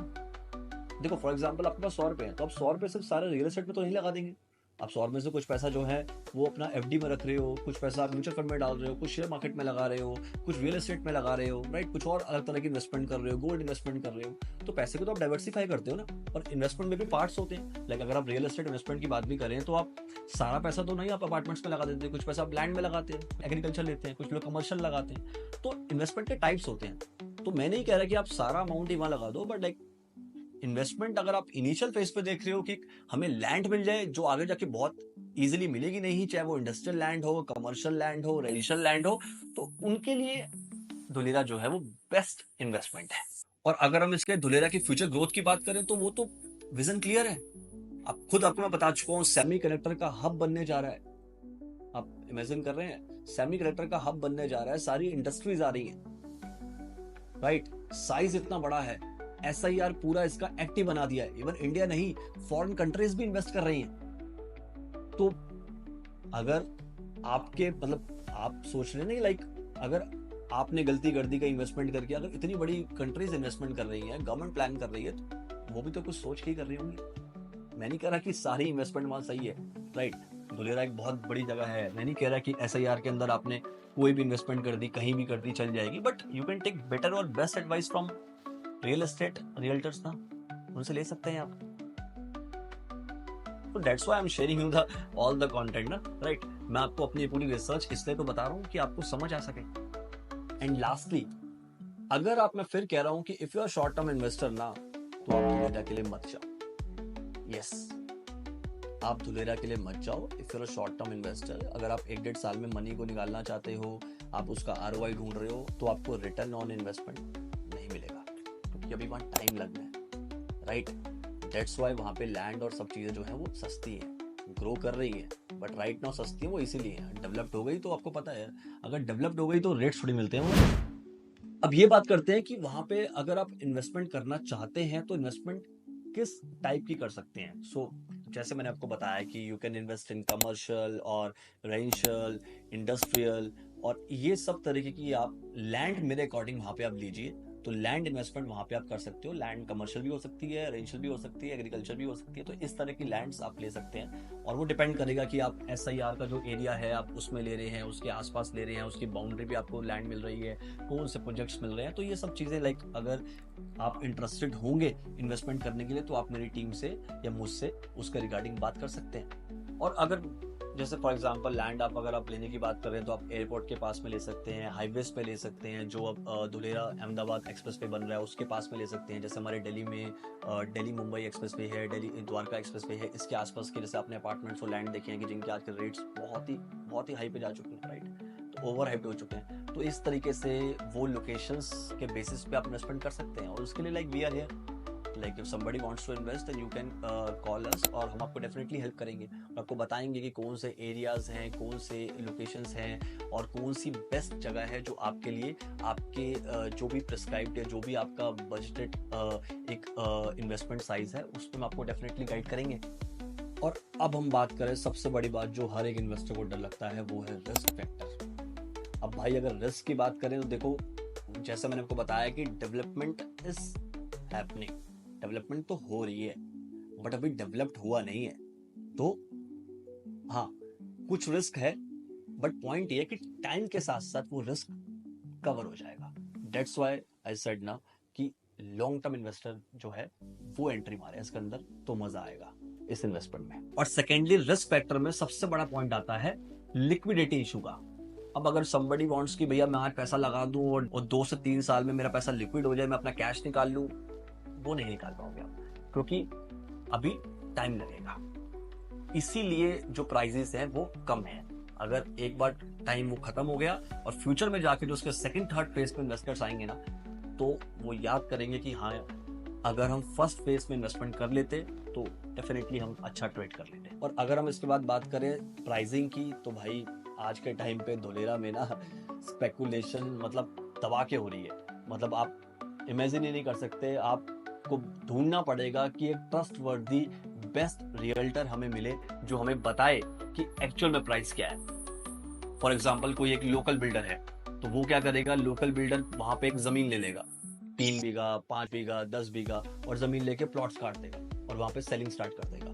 देखो फॉर एग्जांपल आपके पास 100 रुपए है तो आप 100 रुपए सिर्फ सारे रियल एस्टेट पे तो नहीं लगा देंगे। आप 100 में से कुछ पैसा जो है वो अपना एफडी में रख रहे हो, कुछ पैसा आप म्यूचुअल फंड में डाल रहे हो, कुछ शेयर मार्केट में लगा रहे हो, कुछ रियल एस्टेट में लगा रहे हो, राइट। कुछ और अलग तरह की इन्वेस्टमेंट कर रहे हो, गोल्ड इन्वेस्टमेंट कर रहे हो, तो पैसे को तो आप डाइवर्सिफाई करते हो ना। और इन्वेस्टमेंट में भी पार्ट्स होते हैं। लाइक अगर आप रियल एस्टेट इन्वेस्टमेंट की बात भी करें तो आप सारा पैसा तो नहीं आप अपार्टमेंट्स में लगा देते हैं, कुछ पैसा आप लैंड में लगाते हैं, एग्रीकल्चर लेते हैं, कुछ लोग कमर्शियल लगाते हैं। तो इन्वेस्टमेंट के टाइप्स होते हैं। तो मैं नहीं कह रहा कि आप सारा अमाउंट ही वहां लगा दो, बट लाइक इन्वेस्टमेंट अगर आप इनिशियल फेज पे देख रहे हो कि हमें लैंड मिल जाए जो आगे जाके बहुत इजीली मिलेगी नहीं, चाहे वो इंडस्ट्रियल लैंड हो, कमर्शियल लैंड हो, रेजिडेंशियल लैंड हो, तो उनके लिए धुलेरा जो है वो बेस्ट इन्वेस्टमेंट है। और अगर हम इसके धुलेरा की फ्यूचर ग्रोथ की बात करें तो वो तो विजन क्लियर है। आप खुद आपको मैं बता चुका हूँ, सेमी कंडक्टर का हब बनने जा रहा है। आप इमेजिन कर रहे हैं, सेमी कंडक्टर का हब बनने जा रहा है, सारी इंडस्ट्रीज आ रही हैं, राइट। साइज इतना बड़ा है, SIR पूरा इसका एक्टिव बना दिया है। इवन इंडिया नहीं, फॉरेन कंट्रीज भी इन्वेस्ट कर रही हैं। तो अगर आपके मतलब आप सोच रहे नहीं, लाइक अगर आपने गलती कर दी का इन्वेस्टमेंट करके, अगर इतनी बड़ी कंट्रीज इन्वेस्टमेंट कर रही है, गवर्नमेंट प्लान कर रही है, तो वो भी तो कुछ सोच के ही कर रही होंगी। मैं नहीं कह रहा कि सारी इन्वेस्टमेंट वहां सही है, राइट। धुलेरा एक बहुत बड़ी जगह है। मैं नहीं कह रहा कि SIR के अंदर आपने कोई भी इन्वेस्टमेंट कर दी, कहीं भी कर दी, चल जाएगी। But you can take better और best advice from real estate realtors ना, उनसे ले सकते हैं आप। So that's why I'm sharing you the all the content ना, right? मैं आपको अपनी पूरी रिसर्च इसलिए तो बता रहा हूँ कि आपको समझ आ सके। एंड लास्टली, अगर आप, मैं फिर कह रहा हूँ कि if you are short term investor ना, तो आप धुलेरा के लिए मत जाओ। यस, आप धुलेरा के लिए मत जाओ if you are short term investor. अगर आप 1-1.5 साल में मनी को निकालना चाहते हो, आप उसका ROI ढूंढ रहे हो, तो आपको रिटर्न ऑन इन्वेस्टमेंट नहीं मिलेगा, क्योंकि अभी वहाँ टाइम लगना है, राइट। दैट्स वाई वहाँ पे लैंड और सब चीज़ें जो है वो सस्ती है, ग्रो कर रही है, बट राइट नाउ सस्ती है वो इसीलिए है। डेवलप्ड हो गई तो आपको पता है, अगर डेवलप्ड हो गई तो रेट्स थोड़ी मिलते हैं वो। अब ये बात करते हैं कि वहां पे अगर आप इन्वेस्टमेंट करना चाहते हैं तो इन्वेस्टमेंट किस टाइप की कर सकते हैं। सो जैसे मैंने आपको बताया कि you can invest in commercial और रेजिडेंशियल, इंडस्ट्रियल, और ये सब तरीके की आप लैंड मेरे अकॉर्डिंग वहां पे आप लीजिए। तो लैंड इन्वेस्टमेंट वहां पे आप कर सकते हो। लैंड कमर्शियल भी हो सकती है, रेजिडेंशियल भी हो सकती है, एग्रीकल्चर भी हो सकती है। तो इस तरह की लैंड्स आप ले सकते हैं, और वो डिपेंड करेगा कि आप SIR का जो एरिया है आप उसमें ले रहे हैं, उसके आसपास ले रहे हैं, उसकी बाउंड्री भी आपको लैंड मिल रही है, कौन से प्रोजेक्ट्स मिल रहे हैं। तो ये सब चीज़ें लाइक अगर आप इंटरेस्टेड होंगे इन्वेस्टमेंट करने के लिए तो आप मेरी टीम से या मुझसे उसके रिगार्डिंग बात कर सकते हैं। और अगर जैसे फॉर एग्जांपल लैंड आप अगर आप लेने की बात कर रहे हैं तो आप एयरपोर्ट के पास में ले सकते हैं, हाईवेज पे ले सकते हैं, जो अब धुलेरा अहमदाबाद एक्सप्रेस वे बन रहा है उसके पास में ले सकते हैं। जैसे हमारे दिल्ली में दिल्ली मुंबई एक्सप्रेस वे है, दिल्ली द्वारका एक्सप्रेस वे है, इसके आसपास के जैसे आपने अपार्टमेंट्स और लैंड देखे हैं कि जिनके आज के रेट्स बहुत ही हाई पे जा चुके हैं, राइट, तो ओवर हाइप हो चुके हैं। तो इस तरीके से वो लोकेशंस के बेसिस पे आप इन्वेस्टमेंट कर सकते हैं, और उसके लिए like we are here, like if somebody wants to invest then you can call us, और हम आपको डेफिनेटली हेल्प करेंगे और आपको बताएंगे कि कौन से एरियाज हैं, कौन से लोकेशंस हैं, और कौन सी बेस्ट जगह है जो आपके लिए, आपके जो भी प्रिस्क्राइब्ड है, जो भी आपका बजटेड एक इन्वेस्टमेंट साइज है, उस पर हम आपको डेफिनेटली गाइड करेंगे। और अब हम बात करें सबसे बड़ी बात जो हर एक इन्वेस्टर को डर लगता है, वो है रिस्क फैक्टर। अब भाई अगर रिस्क की बात करें तो देखो, जैसे मैंने आपको बताया कि डेवलपमेंट इज हैपनिंग, डेवलपमेंट तो हो रही है बट अभी डेवलप्ड हुआ नहीं है। तो हाँ, कुछ रिस्क है, बट पॉइंट ये है कि टाइम के साथ साथ वो रिस्क कवर हो जाएगा। दैट्स व्हाई आई सेड ना कि लॉन्ग टर्म इन्वेस्टर जो है वो एंट्री मारे इसके अंदर, तो मजा आएगा इस इन्वेस्टमेंट में। और सेकेंडली रिस्क फैक्टर में सबसे बड़ा पॉइंट आता है लिक्विडिटी इशू का। अब अगर somebody wants कि भैया मैं आज पैसा लगा दूं और 2 से 3 साल में मेरा पैसा लिक्विड हो जाए, मैं अपना कैश निकाल लूं, वो नहीं निकाल पाओगे आप, क्योंकि अभी टाइम लगेगा। इसीलिए जो प्राइजेस हैं वो कम है। अगर एक बार टाइम वो खत्म हो गया और फ्यूचर में जाके जो उसके सेकंड थर्ड फेज में इन्वेस्टर्स आएंगे ना, तो वो याद करेंगे कि हाँ, अगर हम फर्स्ट फेज में इन्वेस्टमेंट कर लेते तो डेफिनेटली हम अच्छा ट्रेड कर लेते। और अगर हम इसके बाद बात करें प्राइसिंग की, तो भाई आज के टाइम पे धुलेरा में ना स्पेकुलेशन मतलब दबा के हो रही है। मतलब आप इमेजिन ही नहीं कर सकते, आपको ढूंढना पड़ेगा कि एक ट्रस्ट वर्दी बेस्ट रियल्टर हमें मिले जो हमें बताए कि एक्चुअल में प्राइस क्या है। फॉर एग्जाम्पल कोई एक लोकल बिल्डर है, तो वो क्या करेगा, लोकल बिल्डर वहां पे एक जमीन ले लेगा, 3 बीघा, 5 बीघा, 10 बीघा, और जमीन लेके प्लॉट्स काट देगा और वहां पे सेलिंग स्टार्ट कर देगा,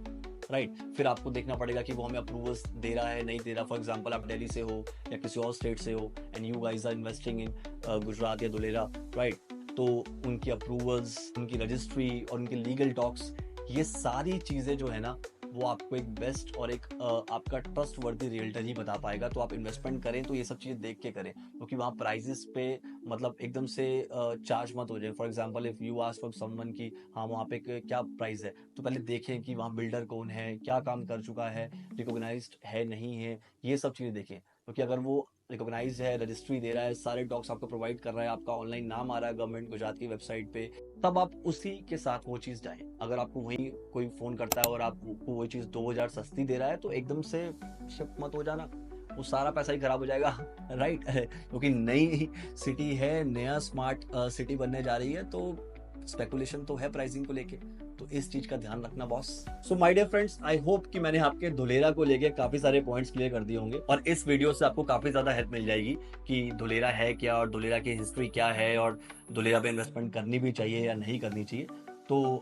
राइट। फिर आपको देखना पड़ेगा कि वो हमें अप्रूवल्स दे रहा है, नहीं दे रहा। फॉर एग्जांपल आप दिल्ली से हो या किसी और स्टेट से हो and you guys are investing in Gujarat या धुलेरा, राइट, तो उनकी अप्रूवल्स, उनकी रजिस्ट्री और उनके लीगल टॉक्स, ये सारी चीज़ें जो है ना, वो आपको एक बेस्ट और एक आपका ट्रस्ट वर्दी रियल्टर ही बता पाएगा। तो आप इन्वेस्टमेंट करें तो ये सब चीज़ें देख के करें, क्योंकि वहाँ प्राइजेस पे मतलब एकदम से चार्ज मत हो जाए। For example if you ask from someone कि हाँ वहाँ पे क्या प्राइस है, तो पहले देखें कि वहाँ बिल्डर कौन है, क्या काम कर चुका है, रिकॉग्नाइज्ड है नहीं है, ये सब चीज़ें देखें। क्योंकि अगर वो रिकॉग्नाइज है, रजिस्ट्री दे रहा है, सारे डॉक्स आपको प्रोवाइड कर रहा है, आपका ऑनलाइन नाम आ रहा है गवर्नमेंट गुजरात की वेबसाइट पे, तब आप उसी के साथ वो चीज़ जाएं। अगर आपको वहीं कोई फ़ोन करता है और आपको वो चीज़ 2000 सस्ती दे रहा है, तो एकदम से शिफ्ट मत हो जाना, वो सारा पैसा ही खराब हो जाएगा, राइट। क्योंकि नई सिटी है, नया स्मार्ट सिटी बनने जा रही है, तो स्पेकुलेशन तो है प्राइसिंग को लेके, तो इस चीज का ध्यान रखना boss. So my dear friends, I hope कि मैंने आपके धुलेरा को लेके काफी सारे पॉइंट्स क्लियर कर दिए होंगे, और इस वीडियो से आपको काफी ज्यादा हेल्प मिल जाएगी कि धुलेरा है क्या और धुलेरा की हिस्ट्री क्या है और धुलेरा पे इन्वेस्टमेंट करनी भी चाहिए या नहीं करनी चाहिए। तो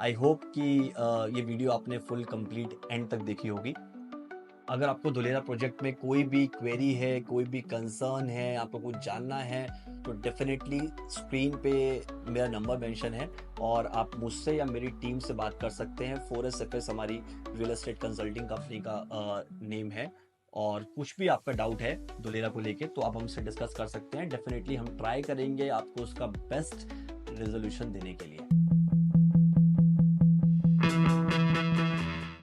आई होप कि ये वीडियो आपने फुल कंप्लीट एंड तक देखी होगी। अगर आपको धुलेरा प्रोजेक्ट में कोई भी क्वेरी है, कोई भी कंसर्न है, आपको कुछ जानना है, तो डेफिनेटली स्क्रीन पे मेरा नंबर मेंशन है और आप मुझसे या मेरी टीम से बात कर सकते हैं। 4S FS हमारी रियल एस्टेट कंसल्टिंग कंपनी का नेम है। और कुछ भी आपका डाउट है धुलेरा को लेके तो आप हमसे डिस्कस कर सकते हैं। डेफिनेटली हम ट्राई करेंगे आपको उसका बेस्ट रेजोल्यूशन देने के लिए।